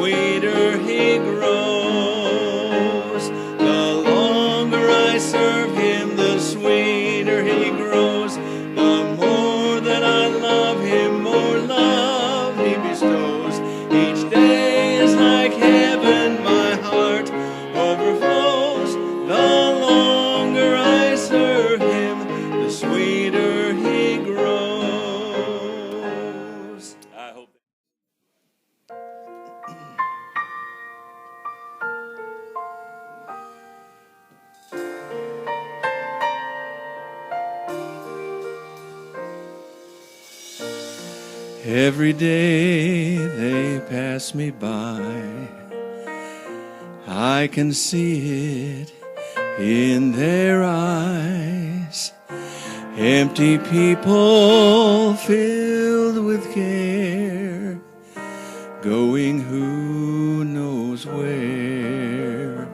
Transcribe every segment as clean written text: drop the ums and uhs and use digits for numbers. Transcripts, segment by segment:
sweeter he grows. The longer I serve him, the sweeter he grows. The more that I love him, more love he bestows. Each day is like heaven, my heart overflows. The longer I serve him, the sweeter he grows. I hope. Every day they pass me by, I can see it in their eyes. Empty people filled with care, going who knows where.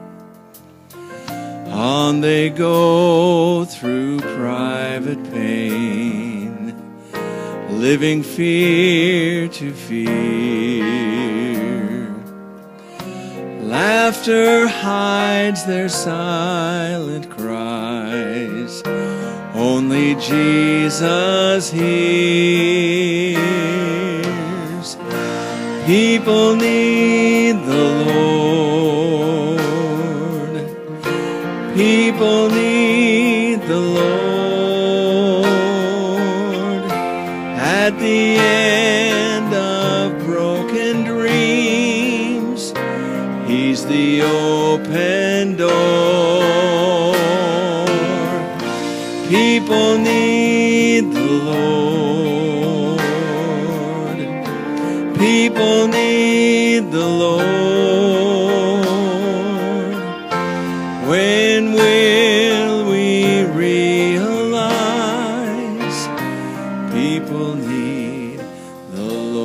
On they go through private pain, living fear to fear. Laughter hides their silent cries, only Jesus hears. People need the Lord. People need the Lord. At the end of broken dreams, he's the open door. People need the Lord. People need the Lord. When will we realize people need the Lord?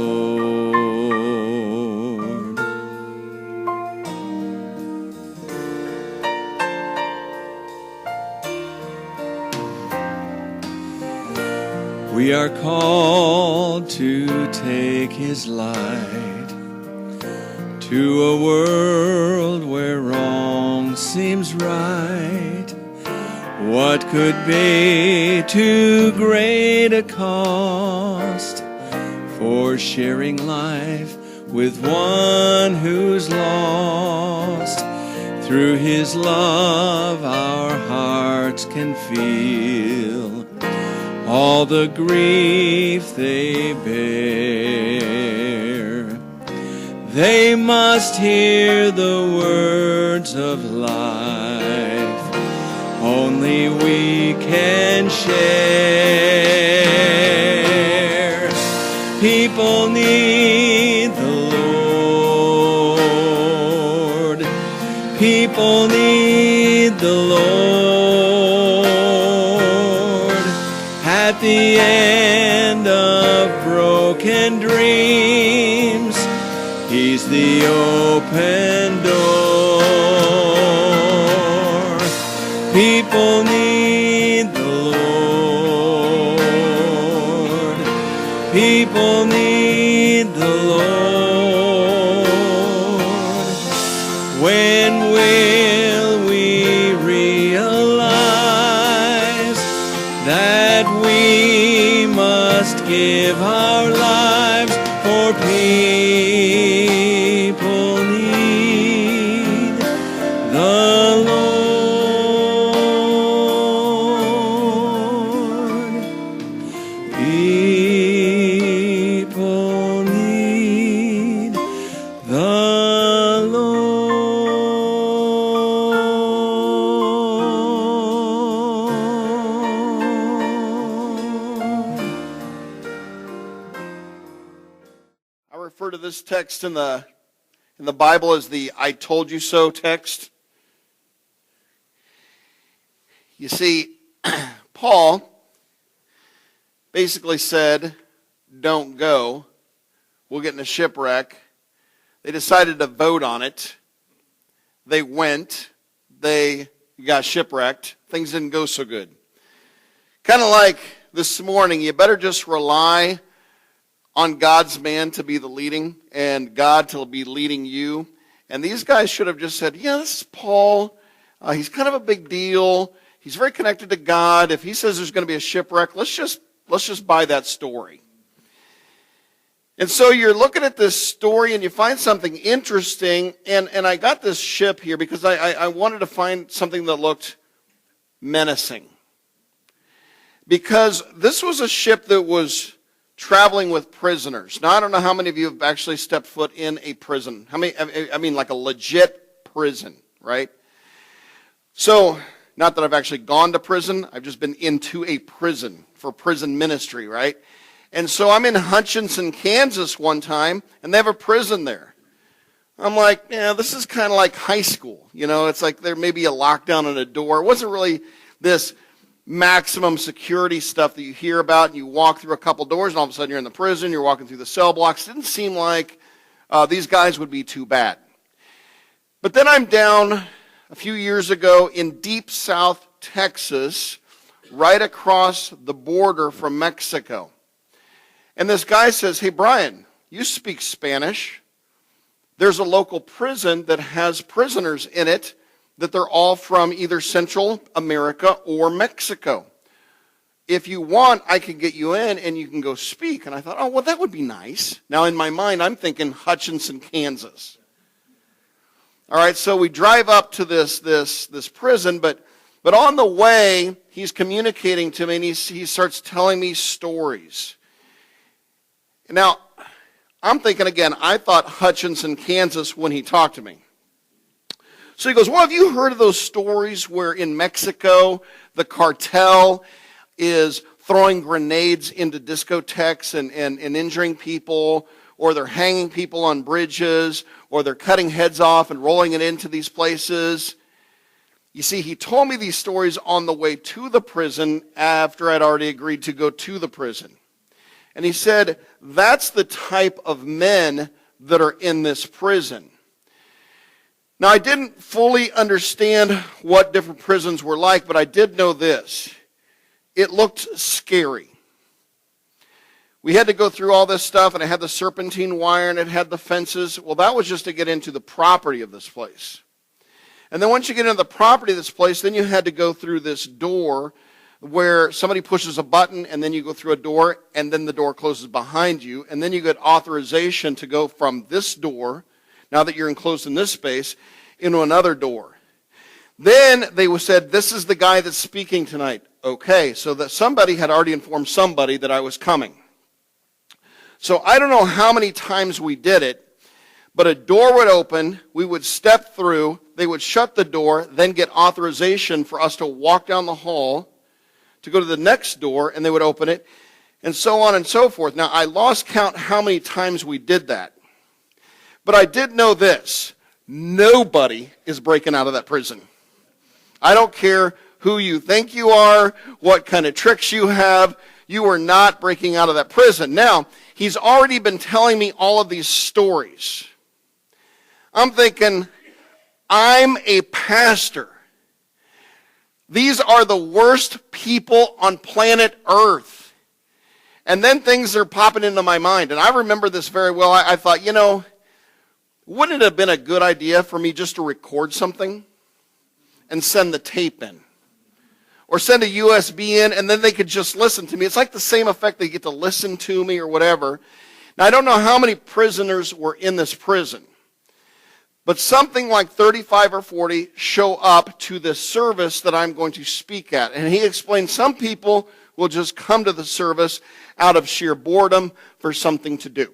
We are called to take his light to a world where wrong seems right. What could be too great a cost for sharing life with one who's lost? Through his love our hearts can feel all the grief they bear. They must hear the words of life only we can share. People need the Lord. People need the Lord. At the end of broken dreams, he's the open door. People need the Lord. People need the Lord. When will we realize that we must give our lives for people need the Lord. People need the Lord. I refer to this text in the Bible as the I told you so text. You see, Paul basically said, don't go. We'll get in a shipwreck. They decided to vote on it. They went. They got shipwrecked. Things didn't go so good. Kind of like this morning, you better just rely on God's man to be the leading and God to be leading you. And these guys should have just said, yeah, this is Paul. He's kind of a big deal. He's very connected to God. If he says there's going to be a shipwreck, let's just buy that story. And so you're looking at this story and you find something interesting. And I got this ship here because I wanted to find something that looked menacing. Because this was a ship that was traveling with prisoners. Now, I don't know how many of you have actually stepped foot in a prison. How many? I mean, like a legit prison, right? So, not that I've actually gone to prison. I've just been into a prison for prison ministry, right? And so I'm in Hutchinson, Kansas one time, and they have a prison there. I'm like, yeah, this is kind of like high school. You know, it's like there may be a lockdown on a door. It wasn't really this maximum security stuff that you hear about, and you walk through a couple doors, and all of a sudden you're in the prison, you're walking through the cell blocks. It didn't seem like these guys would be too bad. But then I'm down a few years ago in deep South Texas, right across the border from Mexico. And this guy says, hey, Brian, you speak Spanish. There's a local prison that has prisoners in it that they're all from either Central America or Mexico. If you want, I can get you in and you can go speak. And I thought, oh, well, that would be nice. Now, in my mind, I'm thinking Hutchinson, Kansas. All right, so we drive up to this prison, but on the way, he's communicating to me, and he starts telling me stories. Now, I'm thinking again, I thought Hutchinson, Kansas when he talked to me. So he goes, well, have you heard of those stories where in Mexico the cartel is throwing grenades into discotheques and injuring people, or they're hanging people on bridges, or they're cutting heads off and rolling it into these places? You see, he told me these stories on the way to the prison after I'd already agreed to go to the prison. And he said, that's the type of men that are in this prison. Now, I didn't fully understand what different prisons were like, but I did know this. It looked scary. We had to go through all this stuff, and it had the serpentine wire, and it had the fences. Well, that was just to get into the property of this place. And then once you get into the property of this place, then you had to go through this door where somebody pushes a button, and then you go through a door, and then the door closes behind you, and then you get authorization to go from this door, now that you're enclosed in this space, into another door. Then they said, this is the guy that's speaking tonight. Okay, so that somebody had already informed somebody that I was coming. So I don't know how many times we did it, but a door would open, we would step through, they would shut the door, then get authorization for us to walk down the hall to go to the next door, and they would open it, and so on and so forth. Now, I lost count how many times we did that. But I did know this. Nobody is breaking out of that prison. I don't care who you think you are, what kind of tricks you have. You are not breaking out of that prison. Now, he's already been telling me all of these stories. I'm thinking, I'm a pastor. These are the worst people on planet Earth. And then things are popping into my mind. And I remember this very well. I thought, wouldn't it have been a good idea for me just to record something and send the tape in? Or send a USB in, and then they could just listen to me. It's like the same effect. They get to listen to me or whatever. Now, I don't know how many prisoners were in this prison, but something like 35 or 40 show up to this service that I'm going to speak at. And he explained some people will just come to the service out of sheer boredom for something to do.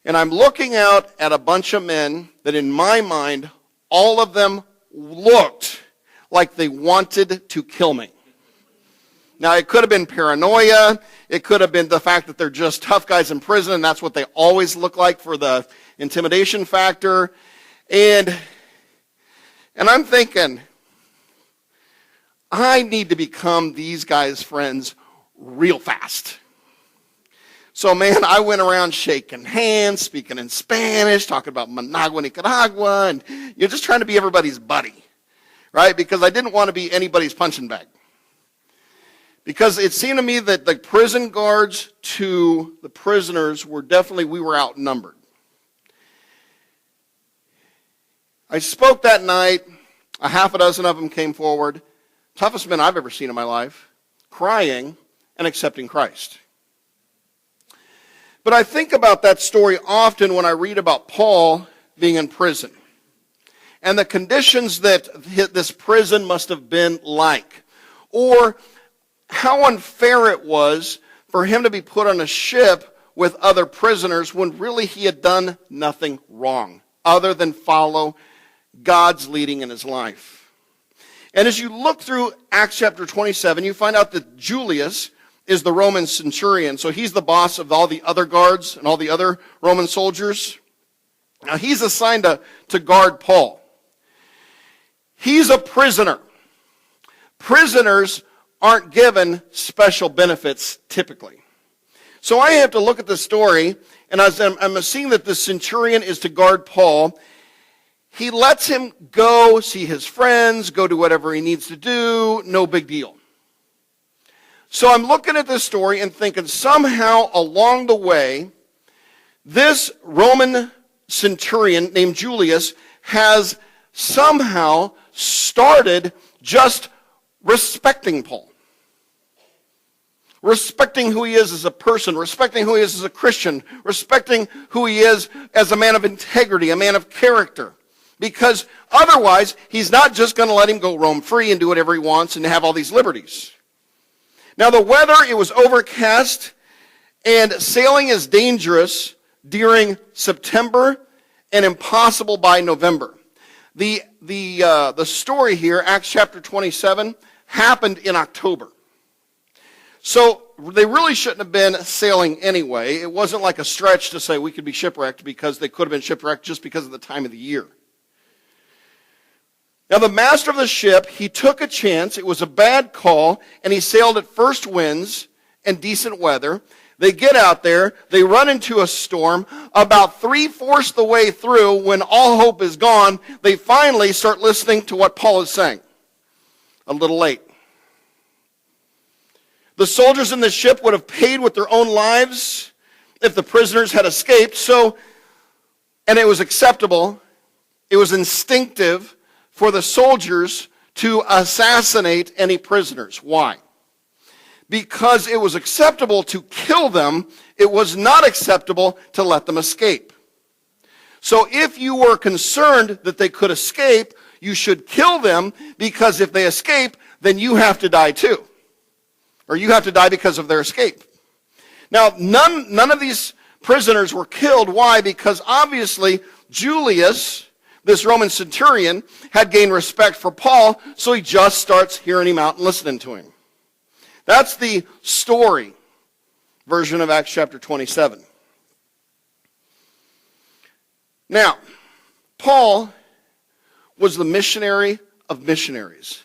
And I'm looking out at a bunch of men that in my mind, all of them looked like they wanted to kill me. Now, it could have been paranoia. It could have been the fact that they're just tough guys in prison, and that's what they always look like for the intimidation factor. And I'm thinking, I need to become these guys' friends real fast. So, man, I went around shaking hands, speaking in Spanish, talking about Managua, Nicaragua, and you're just trying to be everybody's buddy, right? Because I didn't want to be anybody's punching bag. Because it seemed to me that the prison guards to the prisoners we were outnumbered. I spoke that night. A half a dozen of them came forward. Toughest men I've ever seen in my life, crying and accepting Christ. But I think about that story often when I read about Paul being in prison and the conditions that this prison must have been like, or how unfair it was for him to be put on a ship with other prisoners when really he had done nothing wrong other than follow God's leading in his life. And as you look through Acts chapter 27, you find out that Julius is the Roman centurion. So he's the boss of all the other guards and all the other Roman soldiers. Now he's assigned to guard Paul. He's a prisoner. Prisoners aren't given special benefits typically. So I have to look at the story, and as I'm seeing that the centurion is to guard Paul, he lets him go see his friends, go do whatever he needs to do, no big deal. So I'm looking at this story and thinking somehow along the way, this Roman centurion named Julius has somehow started just respecting Paul. Respecting who he is as a person, respecting who he is as a Christian, respecting who he is as a man of integrity, a man of character. Because otherwise, he's not just going to let him go roam free and do whatever he wants and have all these liberties. Now the weather, it was overcast, and sailing is dangerous during September and impossible by November. The story here, Acts chapter 27, happened in October. So they really shouldn't have been sailing anyway. It wasn't like a stretch to say we could be shipwrecked, because they could have been shipwrecked just because of the time of the year. Now the master of the ship, he took a chance. It was a bad call, and he sailed at first winds and decent weather. They get out there, they run into a storm. About 3/4 the way through, when all hope is gone, they finally start listening to what Paul is saying. A little late. The soldiers in the ship would have paid with their own lives if the prisoners had escaped. And it was acceptable, it was instinctive for the soldiers to assassinate any prisoners. Why? Because it was acceptable to kill them, it was not acceptable to let them escape. So if you were concerned that they could escape, you should kill them, because if they escape, then you have to die too. Or you have to die because of their escape. Now, none of these prisoners were killed. Why? Because obviously Julius, this Roman centurion, had gained respect for Paul, so he just starts hearing him out and listening to him. That's the story version of Acts chapter 27. Now, Paul was the missionary of missionaries,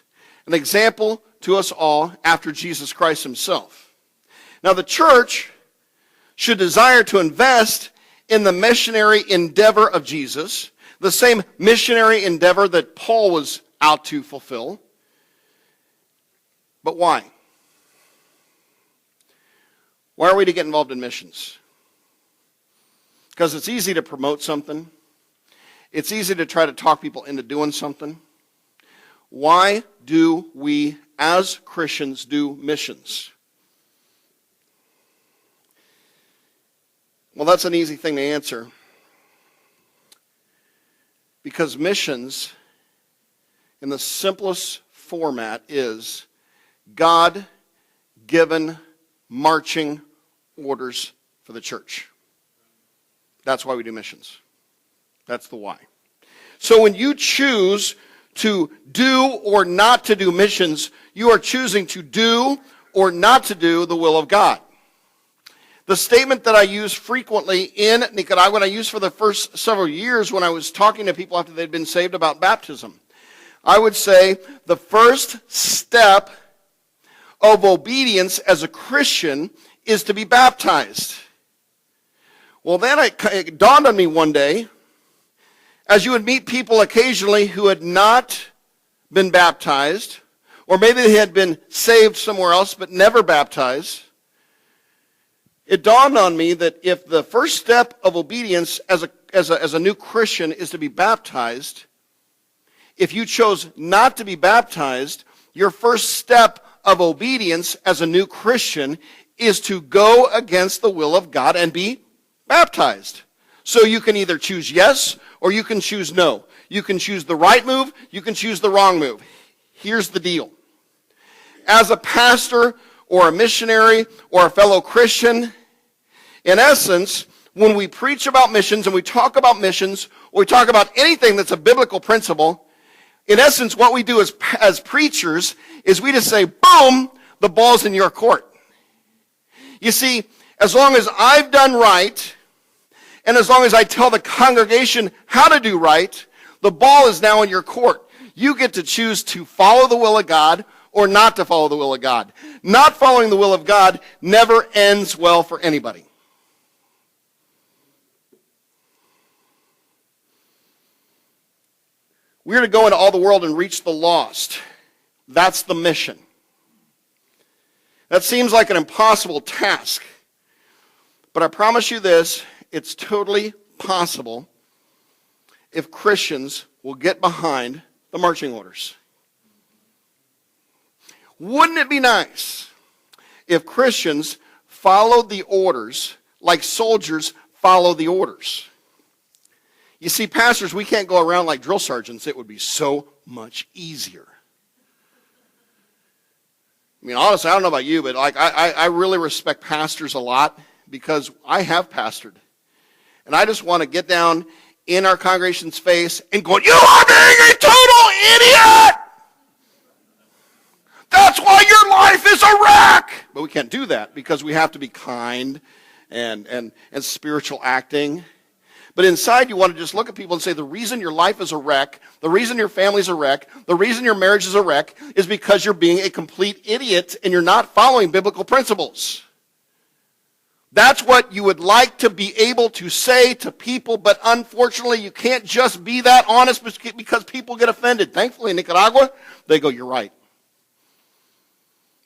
an example to us all after Jesus Christ himself. Now, the church should desire to invest in the missionary endeavor of Jesus, the same missionary endeavor that Paul was out to fulfill. But why? Why are we to get involved in missions? Because it's easy to promote something. It's easy to try to talk people into doing something. Why do we, as Christians, do missions? Well, that's an easy thing to answer. Because missions, in the simplest format, is God-given marching orders for the church. That's why we do missions. That's the why. So when you choose to do or not to do missions, you are choosing to do or not to do the will of God. The statement that I use frequently in Nicaragua, and I used for the first several years when I was talking to people after they'd been saved about baptism, I would say the first step of obedience as a Christian is to be baptized. Well, then it dawned on me one day, as you would meet people occasionally who had not been baptized, or maybe they had been saved somewhere else but never baptized, it dawned on me that if the first step of obedience as a new Christian is to be baptized, if you chose not to be baptized, your first step of obedience as a new Christian is to go against the will of God and be baptized. So you can either choose yes or you can choose no. You can choose the right move, you can choose the wrong move. Here's the deal. As a pastor or a missionary or a fellow Christian, in essence, when we preach about missions and we talk about missions, or we talk about anything that's a biblical principle, in essence, what we do as preachers is we just say, boom, the ball's in your court. You see, as long as I've done right, and as long as I tell the congregation how to do right, the ball is now in your court. You get to choose to follow the will of God or not to follow the will of God. Not following the will of God never ends well for anybody. We are to go into all the world and reach the lost. That's the mission. That seems like an impossible task. But I promise you this, it's totally possible if Christians will get behind the marching orders. Wouldn't it be nice if Christians followed the orders like soldiers follow the orders? You see, pastors, we can't go around like drill sergeants. It would be so much easier. I mean, honestly, I don't know about you, but I really respect pastors a lot because I have pastored. And I just want to get down in our congregation's face and go, you are being a total idiot! That's why your life is a wreck! But we can't do that because we have to be kind and spiritual acting. But inside you want to just look at people and say the reason your life is a wreck, the reason your family's a wreck, the reason your marriage is a wreck is because you're being a complete idiot and you're not following biblical principles. That's what you would like to be able to say to people, but unfortunately you can't just be that honest because people get offended. Thankfully in Nicaragua, they go, you're right.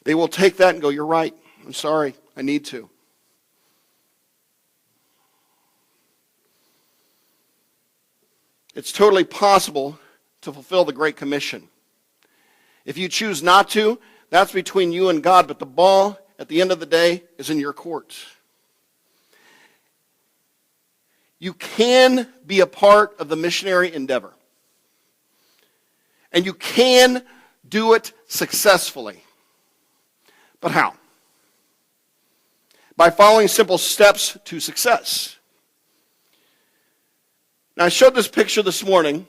They will take that and go, you're right. I'm sorry, I need to. It's totally possible to fulfill the Great Commission. If you choose not to, that's between you and God, but the ball at the end of the day is in your court. You can be a part of the missionary endeavor. And you can do it successfully. But how? By following simple steps to success. Now, I showed this picture this morning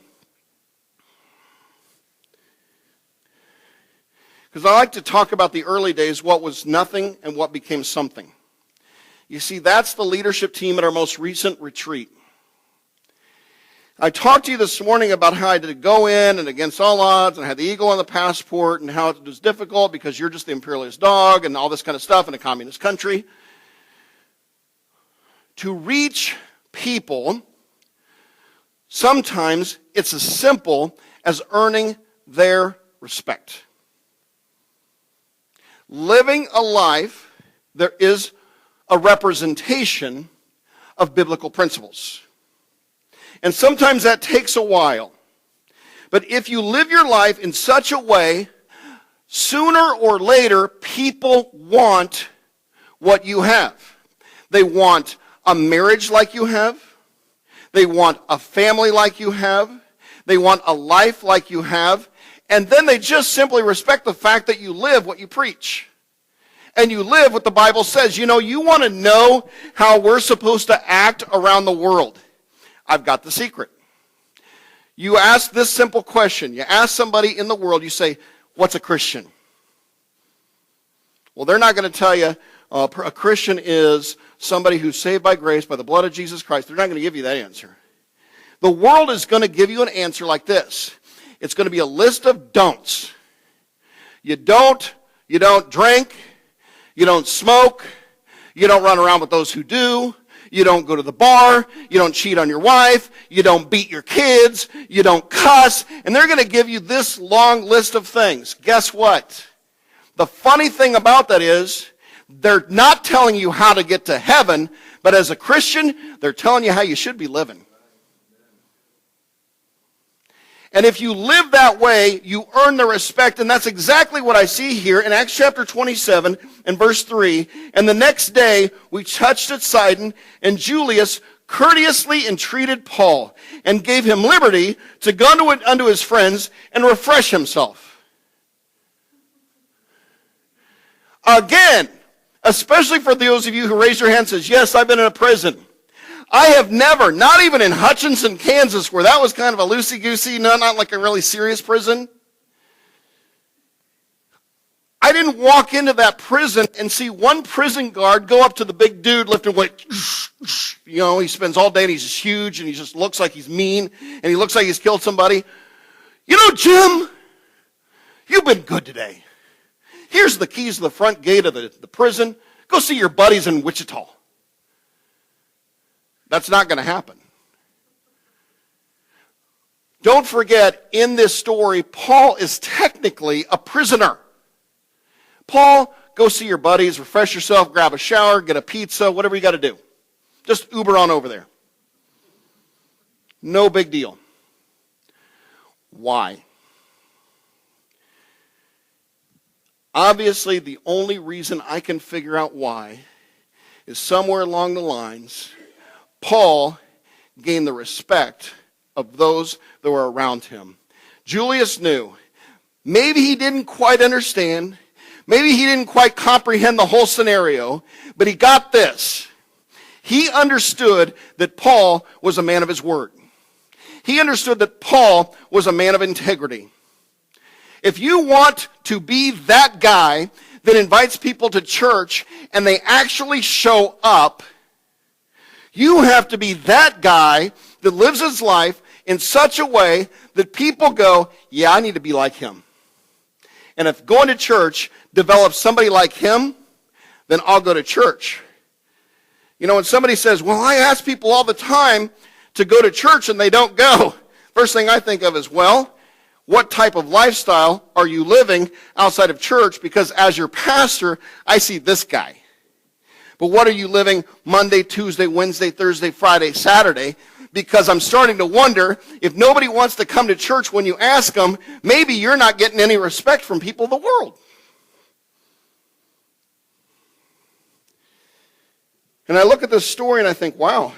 because I like to talk about the early days, what was nothing and what became something. You see, that's the leadership team at our most recent retreat. I talked to you this morning about how I had to go in and against all odds, and I had the eagle on the passport, and how it was difficult because you're just the imperialist dog and all this kind of stuff in a communist country. To reach people, sometimes it's as simple as earning their respect. Living a life, there is a representation of biblical principles. And sometimes that takes a while. But if you live your life in such a way, sooner or later, people want what you have. They want a marriage like you have. They want a family like you have. They want a life like you have. And then they just simply respect the fact that you live what you preach. And you live what the Bible says. You know, you want to know how we're supposed to act around the world. I've got the secret. You ask this simple question. You ask somebody in the world, you say, what's a Christian? Well, they're not going to tell you a Christian is somebody who's saved by grace by the blood of Jesus Christ. They're not going to give you that answer. The world is going to give you an answer like this. It's going to be a list of don'ts. You don't drink, you don't smoke, you don't run around with those who do, You don't go to the bar. You don't cheat on your wife. You don't beat your kids. You don't cuss. And they're going to give you this long list of things. Guess what? The funny thing about that is they're not telling you how to get to heaven, but as a Christian, they're telling you how you should be living. And if you live that way, you earn the respect. And that's exactly what I see here in Acts chapter 27 and verse 3. And the next day we touched at Sidon, and Julius courteously entreated Paul and gave him liberty to go unto his friends and refresh himself. Again, especially for those of you who raise your hand and says, yes, I've been in a prison. I have never, not even in Hutchinson, Kansas, where that was kind of a loosey-goosey, not like a really serious prison. I didn't walk into that prison and see one prison guard go up to the big dude lifting weight. He spends all day and he's just huge and he just looks like he's mean and he looks like he's killed somebody. Jim, you've been good today. Here's the keys to the front gate of the prison. Go see your buddies in Wichita. That's not going to happen. Don't forget, in this story, Paul is technically a prisoner. Paul, go see your buddies, refresh yourself, grab a shower, get a pizza, whatever you got to do. Just Uber on over there. No big deal. Why? Obviously, the only reason I can figure out why is somewhere along the lines, Paul gained the respect of those that were around him. Julius knew. Maybe he didn't quite understand. Maybe he didn't quite comprehend the whole scenario, but he got this. He understood that Paul was a man of his word. He understood that Paul was a man of integrity. If you want to be that guy that invites people to church and they actually show up, you have to be that guy that lives his life in such a way that people go, yeah, I need to be like him. And if going to church develops somebody like him, then I'll go to church. When somebody says, well, I ask people all the time to go to church and they don't go, first thing I think of is, well, what type of lifestyle are you living outside of church? Because as your pastor, I see this guy. But what are you living Monday, Tuesday, Wednesday, Thursday, Friday, Saturday? Because I'm starting to wonder, if nobody wants to come to church when you ask them, maybe you're not getting any respect from people of the world. And I look at this story and I think, wow,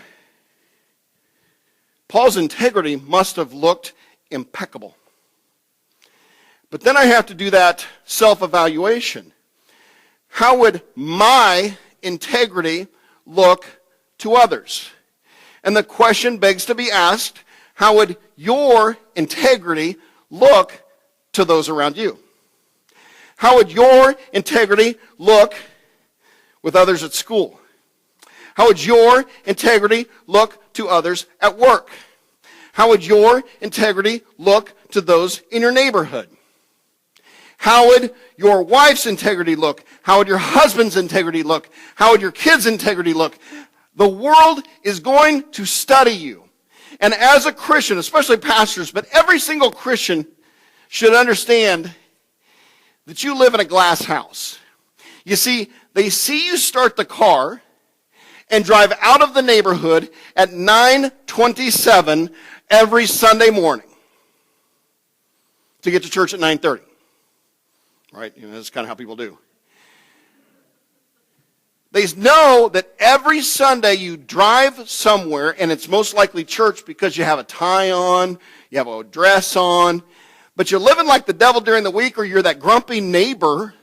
Paul's integrity must have looked impeccable. But then I have to do that self-evaluation. How would my integrity look to others? And the question begs to be asked, how would your integrity look to those around you? How would your integrity look with others at school? How would your integrity look to others at work? How would your integrity look to those in your neighborhood? How would your wife's integrity look? How would your husband's integrity look? How would your kids' integrity look? The world is going to study you. And as a Christian, especially pastors, but every single Christian should understand that you live in a glass house. You see, they see you start the car and drive out of the neighborhood at 9:27 every Sunday morning to get to church at 9:30. Right? That's kind of how people do. They know that every Sunday you drive somewhere, and it's most likely church because you have a tie on, you have a dress on, but you're living like the devil during the week, or you're that grumpy neighbor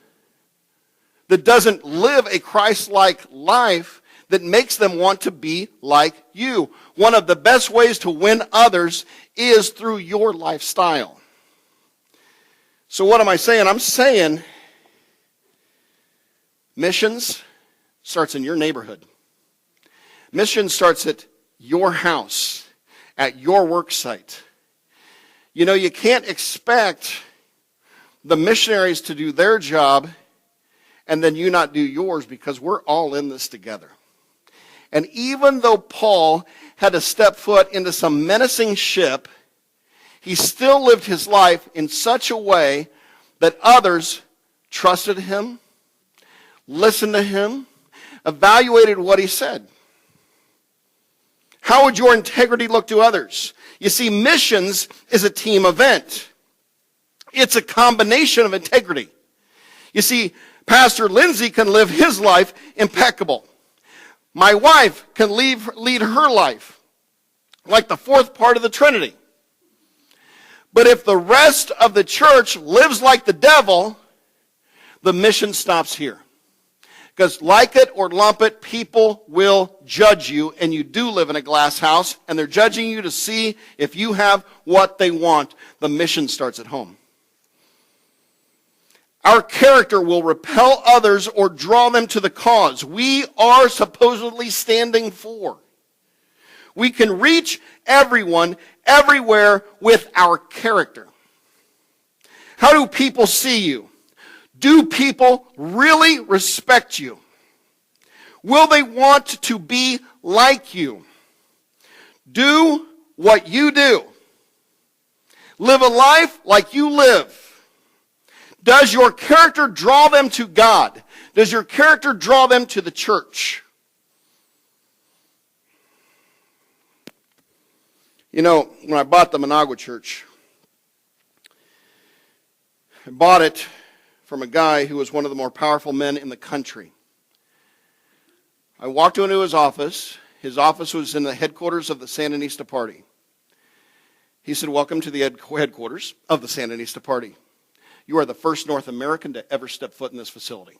that doesn't live a Christ-like life that makes them want to be like you. One of the best ways to win others is through your lifestyle. So what am I saying? I'm saying missions starts in your neighborhood. Mission starts at your house, at your work site. You can't expect the missionaries to do their job and then you not do yours, because we're all in this together. And even though Paul had to step foot into some menacing ship, he still lived his life in such a way that others trusted him, listened to him, evaluated what he said. How would your integrity look to others? You see, missions is a team event. It's a combination of integrity. You see, Pastor Lindsay can live his life impeccable. My wife can lead her life like the fourth part of the Trinity. But if the rest of the church lives like the devil, the mission stops here. Because like it or lump it, people will judge you, and you do live in a glass house, and they're judging you to see if you have what they want. The mission starts at home. Our character will repel others or draw them to the cause we are supposedly standing for. We can reach everyone, everywhere with our character. How do people see you? Do people really respect you? Will they want to be like you? Do what you do. Live a life like you live. Does your character draw them to God? Does your character draw them to the church? You know, when I bought the Managua Church, I bought it from a guy who was one of the more powerful men in the country. I walked into his office. His office was in the headquarters of the Sandinista Party. He said, "Welcome to the headquarters of the Sandinista Party. You are the first North American to ever step foot in this facility."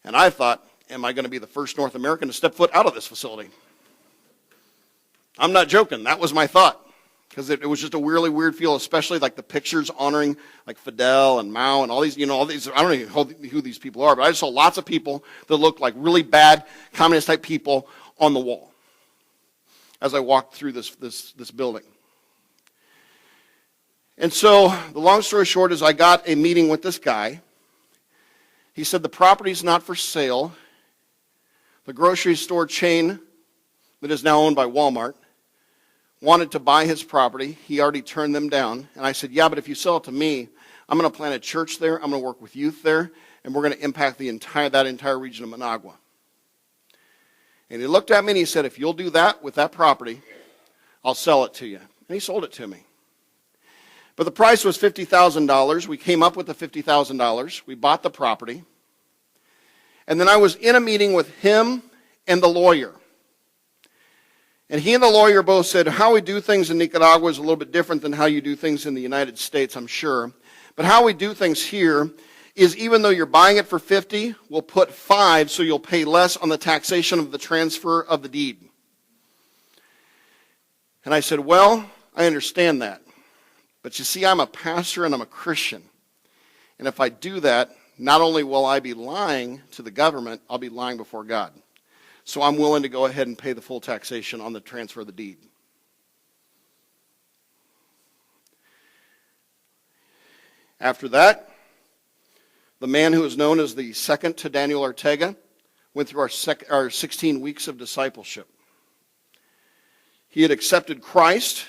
And I thought, am I going to be the first North American to step foot out of this facility? I'm not joking. That was my thought. Because it was just a really weird feel, especially like the pictures honoring like Fidel and Mao and all these, all these, I don't even know who these people are, but I just saw lots of people that looked like really bad communist type people on the wall as I walked through this building. And so the long story short is I got a meeting with this guy. He said the property's not for sale. The grocery store chain that is now owned by Walmart wanted to buy his property. He already turned them down. And I said, yeah, but if you sell it to me, I'm going to plant a church there. I'm going to work with youth there. And we're going to impact that entire region of Managua. And he looked at me and he said, if you'll do that with that property, I'll sell it to you. And he sold it to me. But the price was $50,000. We came up with the $50,000. We bought the property. And then I was in a meeting with him and the lawyer. And he and the lawyer both said, how we do things in Nicaragua is a little bit different than how you do things in the United States, I'm sure. But how we do things here is even though you're buying it for $50,000, we'll put $5,000 so you'll pay less on the taxation of the transfer of the deed. And I said, well, I understand that. But you see, I'm a pastor and I'm a Christian. And if I do that, not only will I be lying to the government, I'll be lying before God. So I'm willing to go ahead and pay the full taxation on the transfer of the deed. After that, the man who is known as the second to Daniel Ortega went through our 16 weeks of discipleship. He had accepted Christ.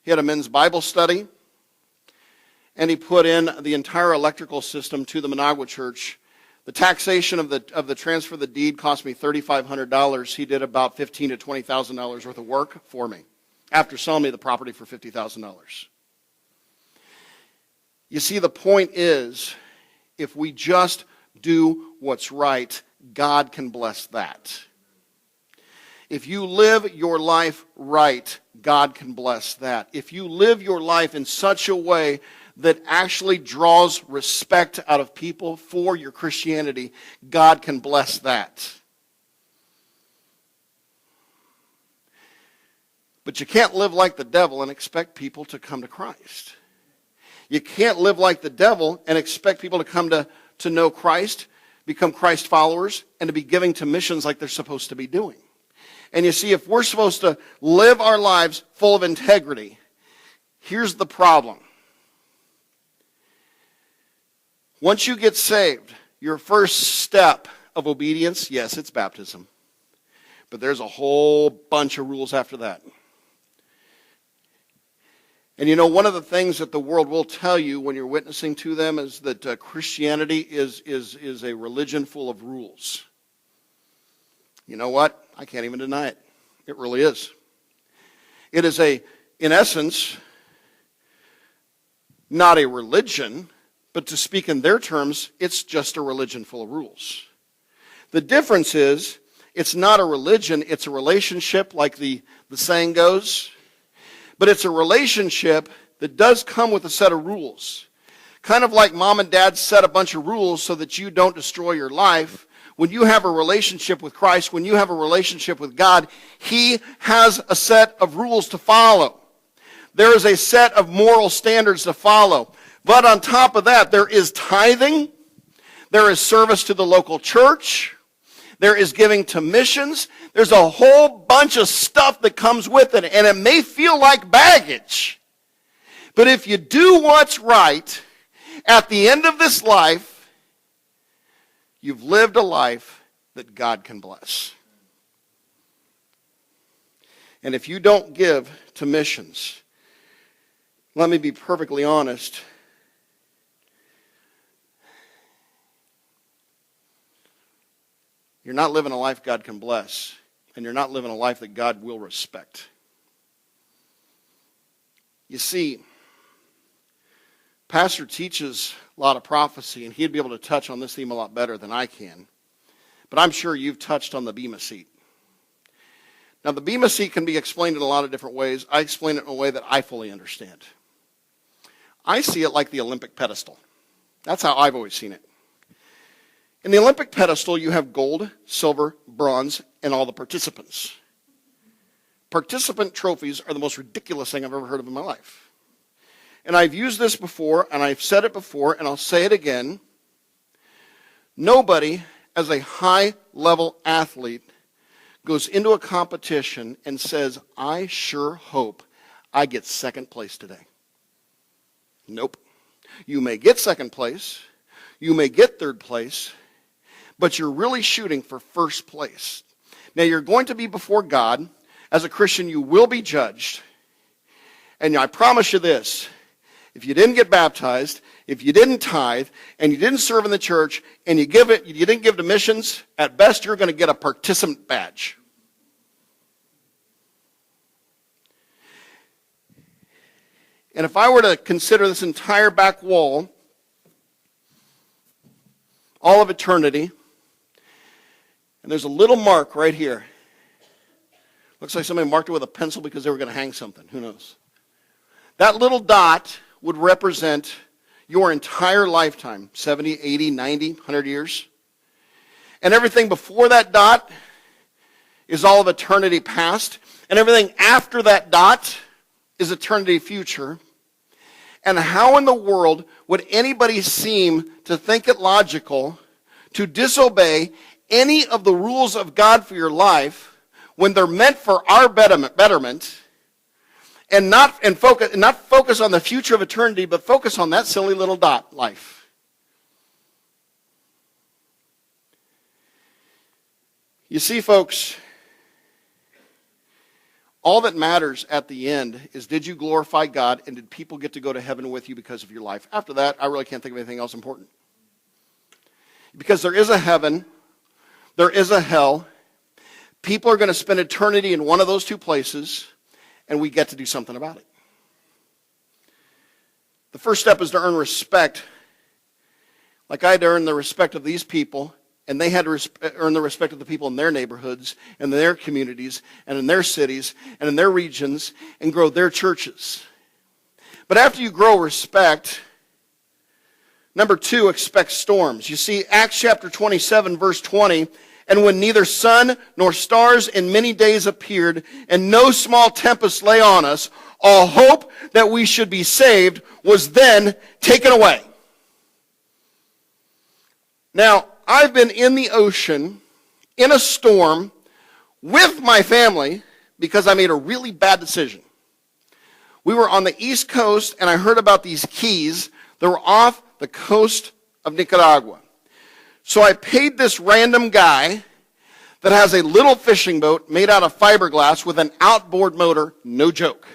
He had a men's Bible study. And he put in the entire electrical system to the Managua Church. The taxation of the transfer of the deed cost me $3,500. He did about $15,000 to $20,000 worth of work for me after selling me the property for $50,000. You see, the point is, if we just do what's right, God can bless that. If you live your life right, God can bless that. If you live your life in such a way that actually draws respect out of people for your Christianity, God can bless that. But you can't live like the devil and expect people to come to Christ. You can't live like the devil and expect people to come to know Christ, become Christ followers, and to be giving to missions like they're supposed to be doing. And you see, if we're supposed to live our lives full of integrity, here's the problem. Once you get saved, Your first step of obedience, yes, it's baptism. But there's a whole bunch of rules after that. And you know, one of the things that the world will tell you when you're witnessing to them is that Christianity is a religion full of rules. You know what? I can't even deny it. It really is. It is in essence, not a religion, but to speak in their terms, it's just a religion full of rules. The difference is, it's not a religion, it's a relationship, like the saying goes. But it's a relationship that does come with a set of rules. Kind of like mom and dad set a bunch of rules so that you don't destroy your life. When you have a relationship with Christ, when you have a relationship with God, He has a set of rules to follow. There is a set of moral standards to follow. But on top of that, there is tithing, there is service to the local church, there is giving to missions. There's a whole bunch of stuff that comes with it, and it may feel like baggage. But if you do what's right, at the end of this life, you've lived a life that God can bless. And if you don't give to missions, let me be perfectly honest, you're not living a life God can bless, and you're not living a life that God will respect. You see, Pastor teaches a lot of prophecy, and he'd be able to touch on this theme a lot better than I can. But I'm sure you've touched on the Bema seat. Now, the Bema seat can be explained in a lot of different ways. I explain it in a way that I fully understand. I see it like the Olympic pedestal. That's how I've always seen it. In the Olympic pedestal, you have gold, silver, bronze, and all the participants. Participant trophies are the most ridiculous thing I've ever heard of in my life. And I've used this before, and I've said it before, and I'll say it again. Nobody, as a high-level athlete, goes into a competition and says, I sure hope I get second place today. Nope. You may get second place, you may get third place, but you're really shooting for first place. Now, you're going to be before God. As a Christian, you will be judged. And I promise you this, if you didn't get baptized, if you didn't tithe, and you didn't serve in the church, and you didn't give to missions, at best you're going to get a participant badge. And if I were to consider this entire back wall, all of eternity, and there's a little mark right here. Looks like somebody marked it with a pencil because they were going to hang something. Who knows? That little dot would represent your entire lifetime, 70, 80, 90, 100 years. And everything before that dot is all of eternity past. And everything after that dot is eternity future. And how in the world would anybody seem to think it logical to disobey any of the rules of God for your life when they're meant for our betterment, and not focus on the future of eternity, but focus on that silly little dot life? You see, folks, all that matters at the end is, did you glorify God, and did people get to go to heaven with you because of your life? After that, I really can't think of anything else important. Because there is a heaven, there is a hell. People are going to spend eternity in one of those two places, and we get to do something about it. The first step is to earn respect. Like I had to earn the respect of these people, and they had to earn the respect of the people in their neighborhoods, and in their communities, and in their cities, and in their regions, and grow their churches. But after you grow respect, number 2, expect storms. You see, Acts chapter 27, verse 20, and when neither sun nor stars in many days appeared, and no small tempest lay on us, all hope that we should be saved was then taken away. Now, I've been in the ocean, in a storm, with my family, because I made a really bad decision. We were on the East Coast, and I heard about these keys that were off the coast of Nicaragua. So I paid this random guy that has a little fishing boat made out of fiberglass with an outboard motor, no joke.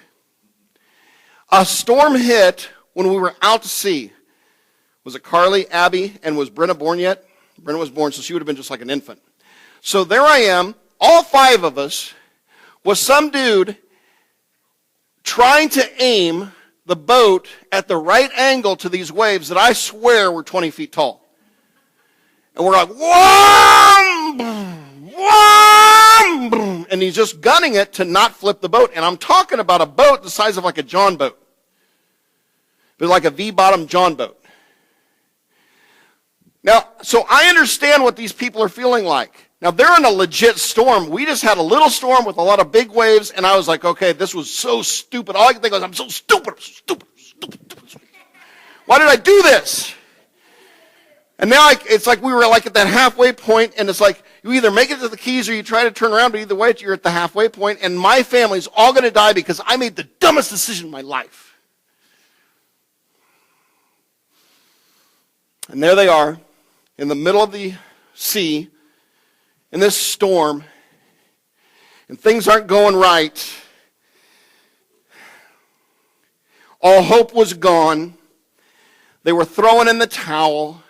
A storm hit when we were out to sea. Was it Carly, Abby, and was Brenna born yet? Brenna was born, so she would have been just like an infant. So there I am, all 5 of us, with some dude trying to aim the boat at the right angle to these waves that I swear were 20 feet tall. And we're like, whoa! And he's just gunning it to not flip the boat. And I'm talking about a boat the size of like a John boat. It was like a V-bottom John boat. Now, so I understand what these people are feeling like. Now, they're in a legit storm. We just had a little storm with a lot of big waves, and I was like, okay, this was so stupid. All I could think was, I'm so stupid. Why did I do this? And now it's like we were like at that halfway point, and it's like you either make it to the Keys or you try to turn around, but either way, you're at the halfway point, and my family's all going to die because I made the dumbest decision in my life. And there they are, in the middle of the sea, in this storm, and things aren't going right. All hope was gone. They were throwing in the towel.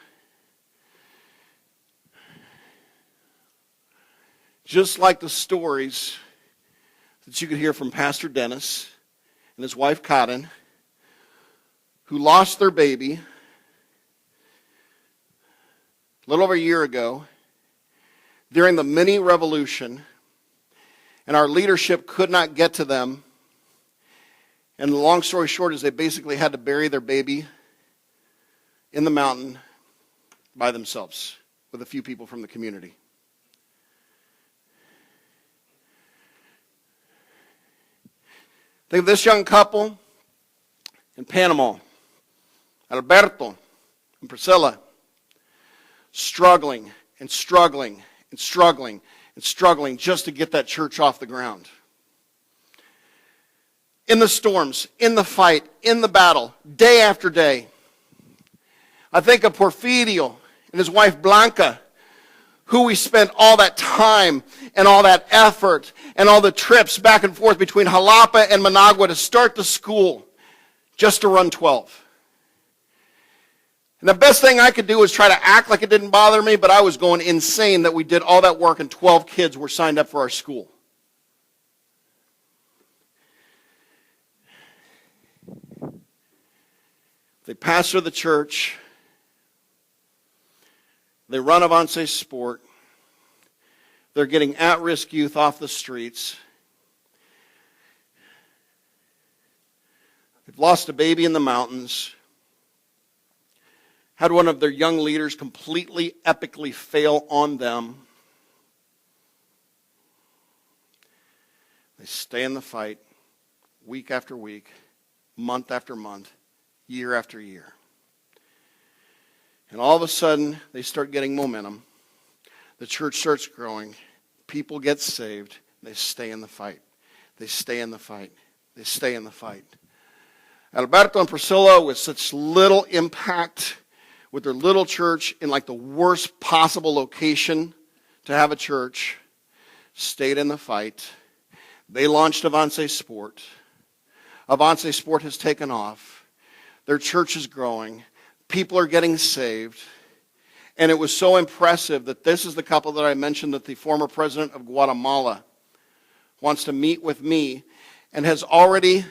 Just like the stories that you could hear from Pastor Dennis and his wife Cotton, who lost their baby a little over a year ago during the mini revolution, and our leadership could not get to them. And the long story short is they basically had to bury their baby in the mountain by themselves with a few people from the community. Think of this young couple in Panama, Alberto and Priscilla, struggling and struggling and struggling and struggling just to get that church off the ground. In the storms, in the fight, in the battle, day after day. I think of Porfirio and his wife Blanca, who we spent all that time and all that effort and all the trips back and forth between Jalapa and Managua to start the school just to run 12. And the best thing I could do was try to act like it didn't bother me, but I was going insane that we did all that work and 12 kids were signed up for our school. They pastor the church. They run Avance Sport. They're getting at-risk youth off the streets. They've lost a baby in the mountains. Had one of their young leaders completely, epically fail on them. They stay in the fight week after week, month after month, year after year. And all of a sudden, they start getting momentum. The church starts growing. People get saved. They stay in the fight. They stay in the fight. They stay in the fight. Alberto and Priscilla, with such little impact, with their little church in like the worst possible location to have a church, stayed in the fight. They launched Avance Sport. Avance Sport has taken off. Their church is growing. People are getting saved. And it was so impressive that this is the couple that I mentioned that the former president of Guatemala wants to meet with me and has already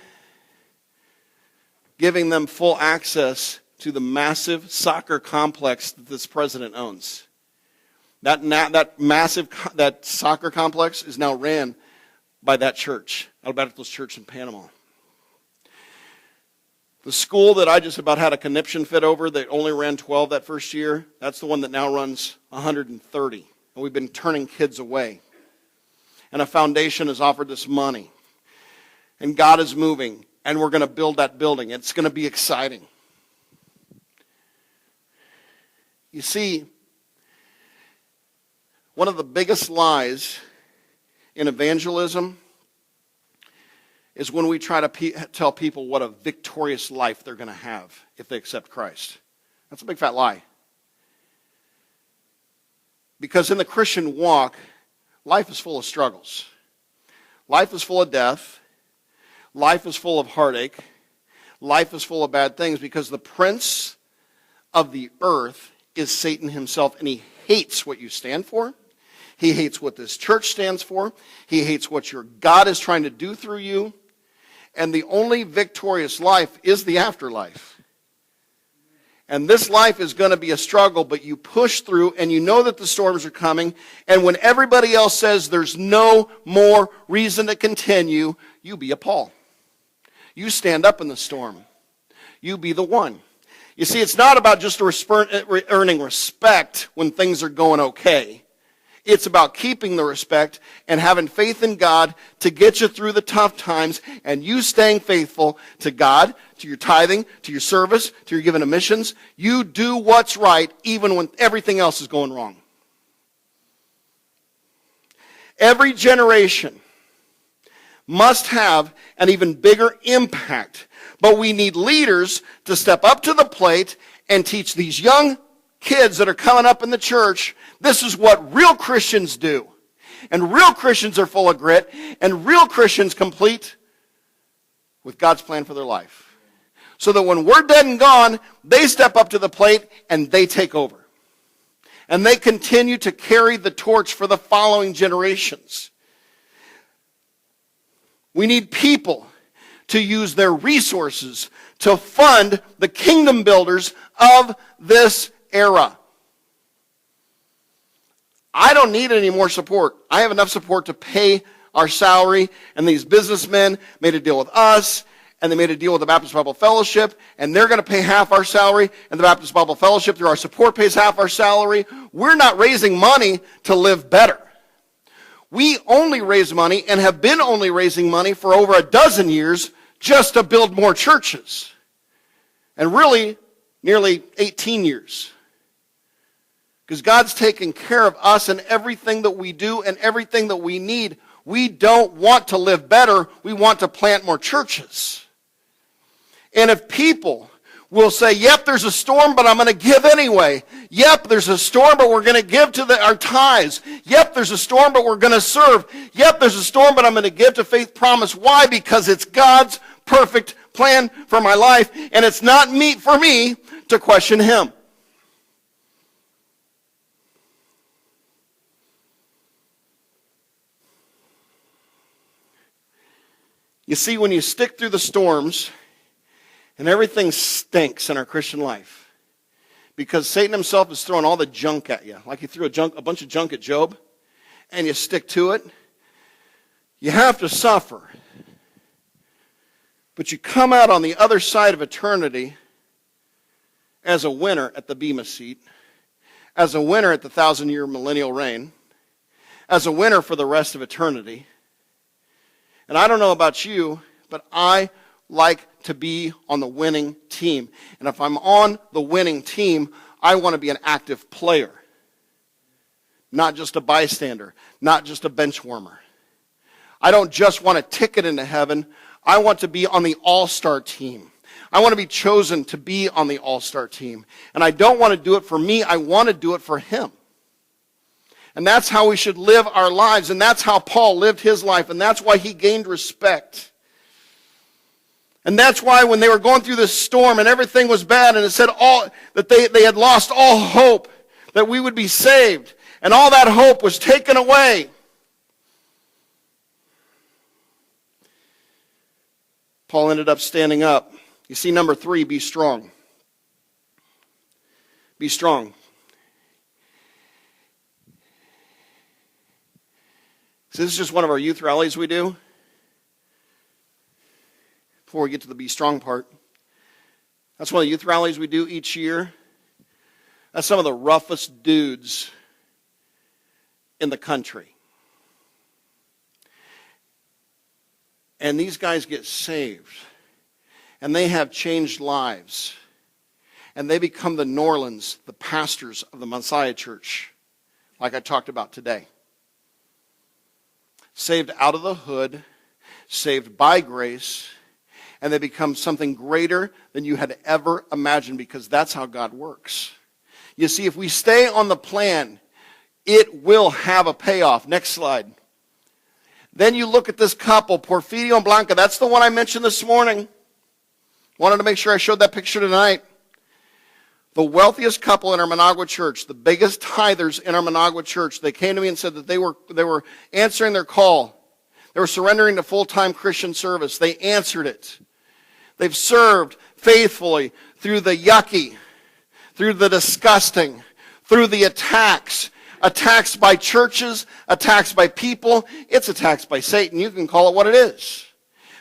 given them full access to the massive soccer complex that this president owns. That soccer complex is now ran by that church, Alberto's church in Panama. The school that I just about had a conniption fit over that only ran 12 that first year, that's the one that now runs 130. And we've been turning kids away. And a foundation has offered this money. And God is moving. And we're going to build that building. It's going to be exciting. You see, one of the biggest lies in evangelism is when we try to tell people what a victorious life they're going to have if they accept Christ. That's a big fat lie. Because in the Christian walk, life is full of struggles. Life is full of death. Life is full of heartache. Life is full of bad things because the prince of the earth is Satan himself, and he hates what you stand for. He hates what this church stands for. He hates what your God is trying to do through you. And the only victorious life is the afterlife. And this life is going to be a struggle, but you push through and you know that the storms are coming. And when everybody else says there's no more reason to continue, you be a Paul. You stand up in the storm. You be the one. You see, it's not about just earning respect when things are going okay. It's about keeping the respect and having faith in God to get you through the tough times, and you staying faithful to God, to your tithing, to your service, to your giving of missions. You do what's right even when everything else is going wrong. Every generation must have an even bigger impact, but we need leaders to step up to the plate and teach these young kids that are coming up in the church, this is what real Christians do. And real Christians are full of grit, and real Christians complete with God's plan for their life. So that when we're dead and gone, they step up to the plate and they take over. And they continue to carry the torch for the following generations. We need people to use their resources to fund the kingdom builders of this era. I don't need any more support. I have enough support to pay our salary, and these businessmen made a deal with us, and they made a deal with the Baptist Bible Fellowship, and they're going to pay half our salary, and the Baptist Bible Fellowship, through our support, pays half our salary. We're not raising money to live better. We only raise money, and have been only raising money for over a dozen years, just to build more churches. And really, nearly 18 years. Because God's taken care of us and everything that we do and everything that we need. We don't want to live better. We want to plant more churches. And if people will say, yep, there's a storm, but I'm going to give anyway. Yep, there's a storm, but we're going to give to our tithes. Yep, there's a storm, but we're going to serve. Yep, there's a storm, but I'm going to give to Faith Promise. Why? Because it's God's perfect plan for my life, and it's not for me to question Him. You see, when you stick through the storms and everything stinks in our Christian life, because Satan himself is throwing all the junk at you, like he threw a bunch of junk at Job, and you stick to it, you have to suffer. But you come out on the other side of eternity as a winner at the Bema seat, as a winner at the 1,000-year millennial reign, as a winner for the rest of eternity. And I don't know about you, but I like to be on the winning team. And if I'm on the winning team, I want to be an active player. Not just a bystander, not just a bench warmer. I don't just want a ticket into heaven. I want to be on the all-star team. I want to be chosen to be on the all-star team. And I don't want to do it for me. I want to do it for Him. And that's how we should live our lives. And that's how Paul lived his life. And that's why he gained respect. And that's why when they were going through this storm and everything was bad, and it said that they had lost all hope that we would be saved. And all that hope was taken away. Paul ended up standing up. You see, number 3, be strong. Be strong. So this is just one of our youth rallies we do. Before we get to the be strong part. That's one of the youth rallies we do each year. That's some of the roughest dudes in the country. And these guys get saved. And they have changed lives. And they become the Norlands, the pastors of the Messiah Church, like I talked about today. Saved out of the hood, saved by grace, and they become something greater than you had ever imagined, because that's how God works. You see, if we stay on the plan, it will have a payoff. Next slide. Then you look at this couple, Porfirio and Blanca. That's the one I mentioned this morning. Wanted to make sure I showed that picture tonight. The wealthiest couple in our Managua church, the biggest tithers in our Managua church, they came to me and said that they were answering their call. They were surrendering to full-time Christian service. They answered it. They've served faithfully through the yucky, through the disgusting, through the attacks by churches, attacks by people. It's attacks by Satan. You can call it what it is.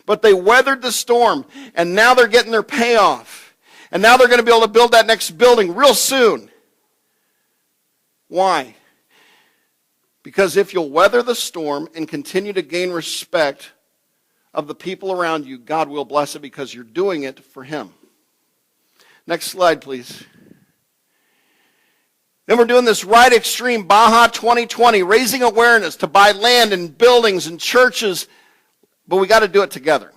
But they weathered the storm, and now they're getting their payoff. And now they're going to be able to build that next building real soon. Why? Because if you'll weather the storm and continue to gain respect of the people around you, God will bless it because you're doing it for Him. Next slide, please. Then we're doing this Right Extreme Baja 2020, raising awareness to buy land and buildings and churches, but we got to do it together.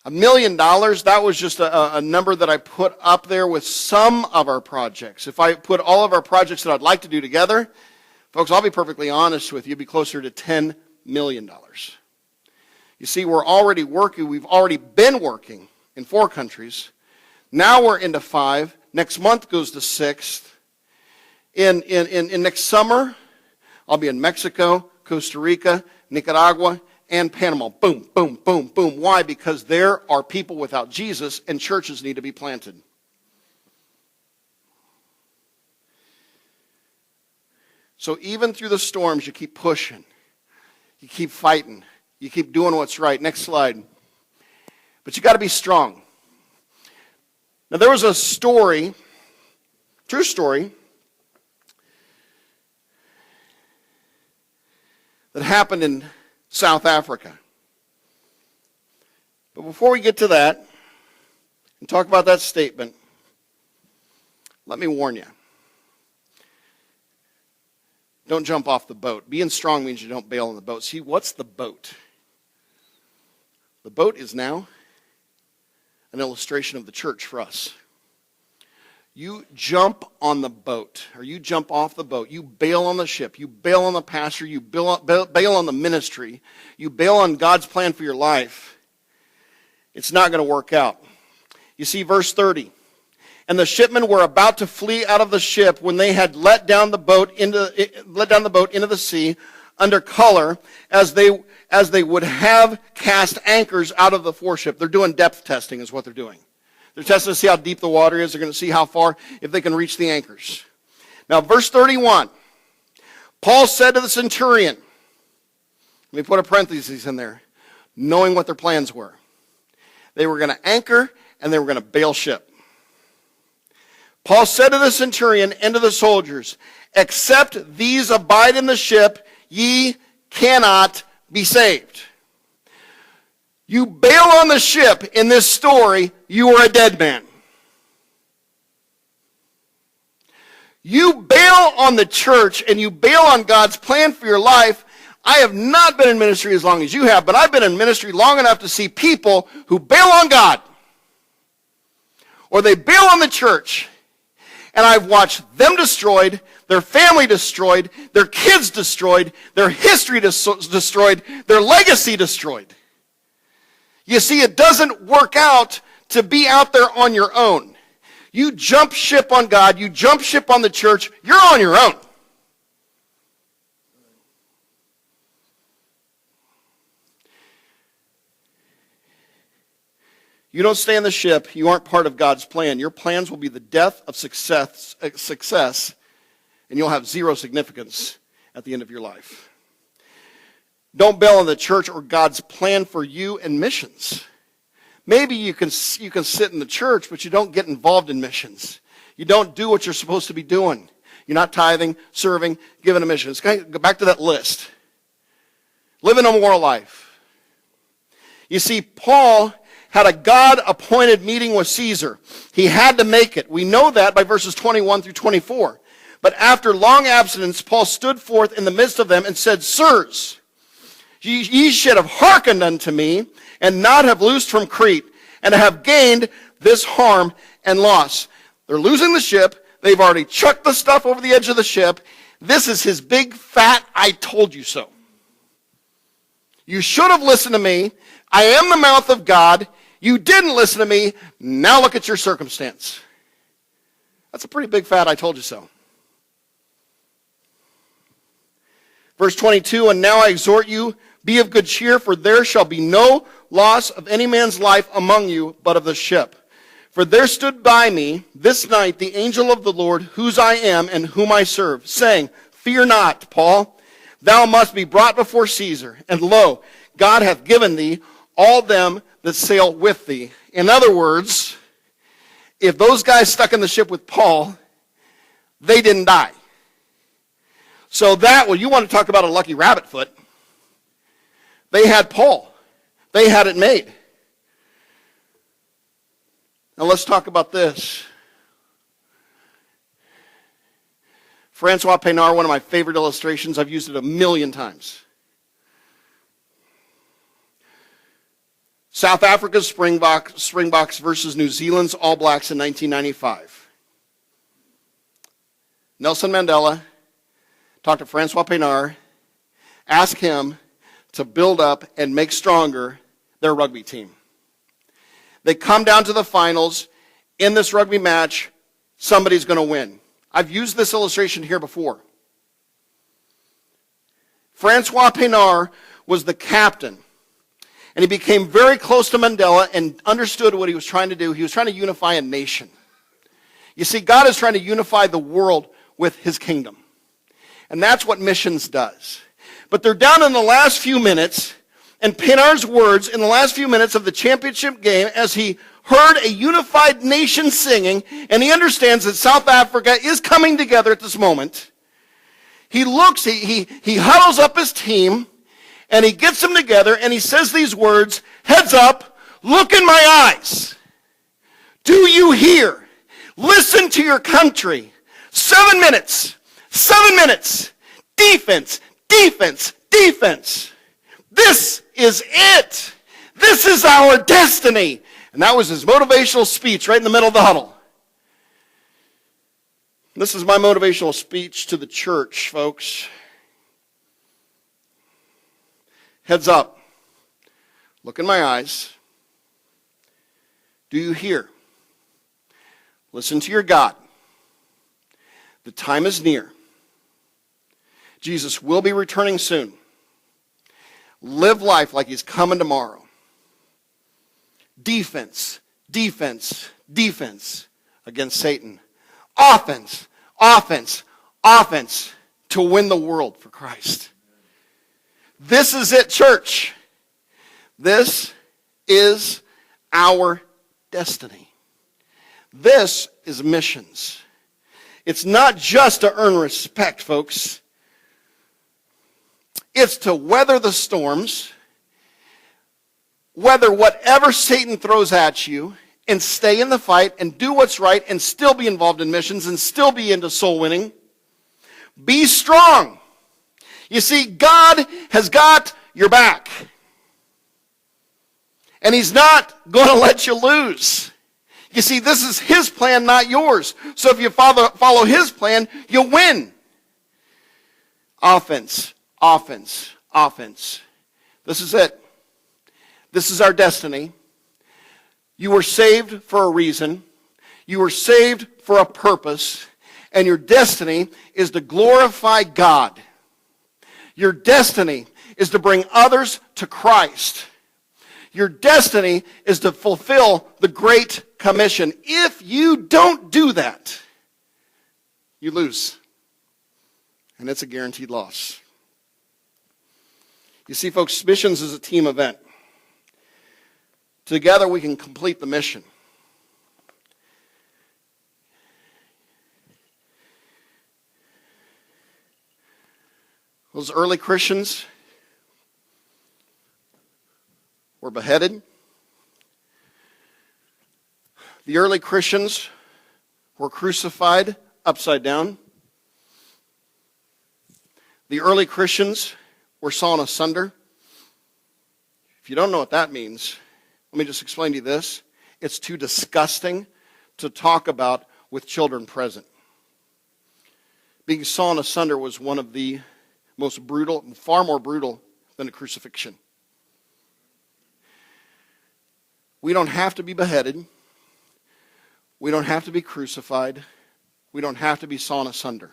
$1 million, that was just a number that I put up there with some of our projects. If I put all of our projects that I'd like to do together, folks, I'll be perfectly honest with you, it'd be closer to $10 million. You see, we're already working, we've already been working in 4 countries. Now we're into 5. Next month goes to 6th. In next summer, I'll be in Mexico, Costa Rica, Nicaragua, and Panama. Boom, boom, boom, boom. Why? Because there are people without Jesus and churches need to be planted. So even through the storms, you keep pushing. You keep fighting. You keep doing what's right. Next slide. But you got to be strong. Now there was a story, true story, that happened in South Africa. But before we get to that and talk about that statement, let me warn you. Don't jump off the boat. Being strong means you don't bail on the boat. See, what's the boat? The boat is now an illustration of the church for us. You jump on the boat, or you jump off the boat. You bail on the ship. You bail on the pastor. You bail on the ministry. You bail on God's plan for your life. It's not going to work out. You see, verse 30. And the shipmen were about to flee out of the ship when they had let down the boat into the sea under color, as they would have cast anchors out of the foreship. They're doing depth testing, is what they're doing. They're testing to see how deep the water is. They're going to see how far, if they can reach the anchors. Now, verse 31. Paul said to the centurion, let me put a parenthesis in there, knowing what their plans were. They were going to anchor and they were going to bail ship. Paul said to the centurion and to the soldiers, except these abide in the ship, ye cannot be saved. You bail on the ship in this story, you are a dead man. You bail on the church and you bail on God's plan for your life. I have not been in ministry as long as you have, but I've been in ministry long enough to see people who bail on God. Or they bail on the church. And I've watched them destroyed, their family destroyed, their kids destroyed, their history destroyed, their legacy destroyed. You see, it doesn't work out to be out there on your own. You jump ship on God, you jump ship on the church, you're on your own. You don't stay in the ship, you aren't part of God's plan. Your plans will be the death of success, and you'll have zero significance at the end of your life. Don't bail on the church or God's plan for you and missions. Maybe you can sit in the church, but you don't get involved in missions. You don't do what you're supposed to be doing. You're not tithing, serving, giving to missions. Go back to that list. Living a moral life. You see, Paul had a God-appointed meeting with Caesar. He had to make it. We know that by verses 21 through 24. But after long abstinence, Paul stood forth in the midst of them and said, Sirs, ye should have hearkened unto me, and not have loosed from Crete, and have gained this harm and loss. They're losing the ship, They've already chucked the stuff over the edge of the ship. This is his big, fat, I told you so. You should have listened to me. I am the mouth of God. You didn't listen to me. Now look at your circumstance. That's a pretty big, fat, I told you so. Verse 22, and now I exhort you, be of good cheer, for there shall be no loss of any man's life among you, but of the ship. For there stood by me this night the angel of the Lord, whose I am and whom I serve, saying, fear not, Paul, thou must be brought before Caesar. And lo, God hath given thee all them that sail with thee. In other words, if those guys stuck in the ship with Paul, they didn't die. So you want to talk about a lucky rabbit foot. They had Paul. They had it made. Now let's talk about this. Francois Peinard, one of my favorite illustrations. I've used it a million times. South Africa's Springboks versus New Zealand's All Blacks in 1995. Nelson Mandela talked to Francois Peinard, asked him to build up and make stronger their rugby team. They come down to the finals. In this rugby match, somebody's going to win. I've used this illustration here before. Francois Peinard was the captain, and he became very close to Mandela and understood what he was trying to do. He was trying to unify a nation. You see, God is trying to unify the world with his kingdom. And that's what missions does. But they're down in the last few minutes, and Peinard's words in the last few minutes of the championship game as he heard a unified nation singing, and he understands that South Africa is coming together at this moment. He looks, he huddles up his team, and he gets them together, and he says these words, heads up, look in my eyes. Do you hear? Listen to your country. 7 minutes. 7 minutes. Defense, defense, defense. This is it. This is our destiny. And that was his motivational speech right in the middle of the huddle. This is my motivational speech to the church, folks. Heads up. Look in my eyes. Do you hear? Listen to your God. The time is near. Jesus will be returning soon. Live life like he's coming tomorrow. Defense, defense, defense against Satan. Offense, offense, offense to win the world for Christ. This is it, church. This is our destiny. This is missions. It's not just to earn respect, folks. It's to weather the storms, weather whatever Satan throws at you, and stay in the fight and do what's right and still be involved in missions and still be into soul winning. Be strong. You see, God has got your back. And he's not going to let you lose. You see, this is his plan, not yours. So if you follow his plan, you'll win. Offense, offense, offense. This is it. This is our destiny. You were saved for a reason. You were saved for a purpose. And your destiny is to glorify God. Your destiny is to bring others to Christ. Your destiny is to fulfill the Great Commission. If you don't do that, you lose. And it's a guaranteed loss. You see, folks, missions is a team event. Together we can complete the mission. Those early Christians were beheaded. The early Christians were crucified upside down. The early Christians were sawn asunder. If you don't know what that means, let me just explain to you this. It's too disgusting to talk about with children present. Being sawn asunder was one of the most brutal, far more brutal than a crucifixion. We don't have to be beheaded. We don't have to be crucified. We don't have to be sawn asunder.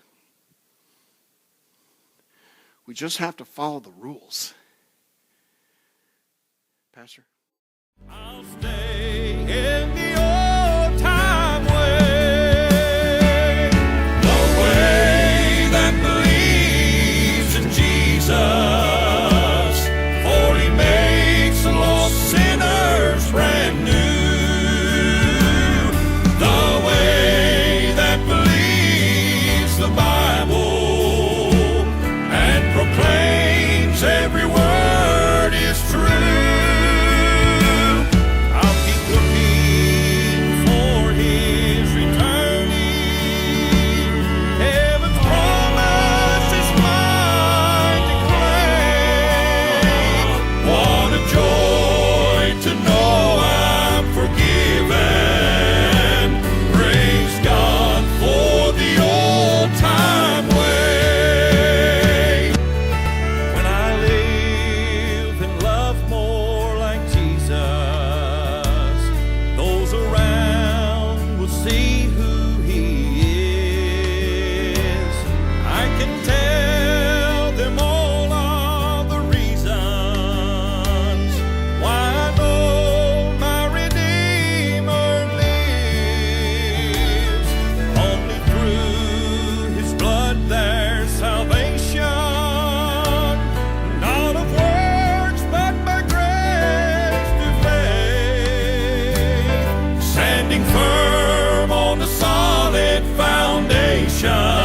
We just have to follow the rules. Pastor? I'll stay in the old time way, the way that believes in Jesus, for he makes the lost sinners brand new, the way that believes the Bible and proclaims every word is true. Standing firm on the solid foundation.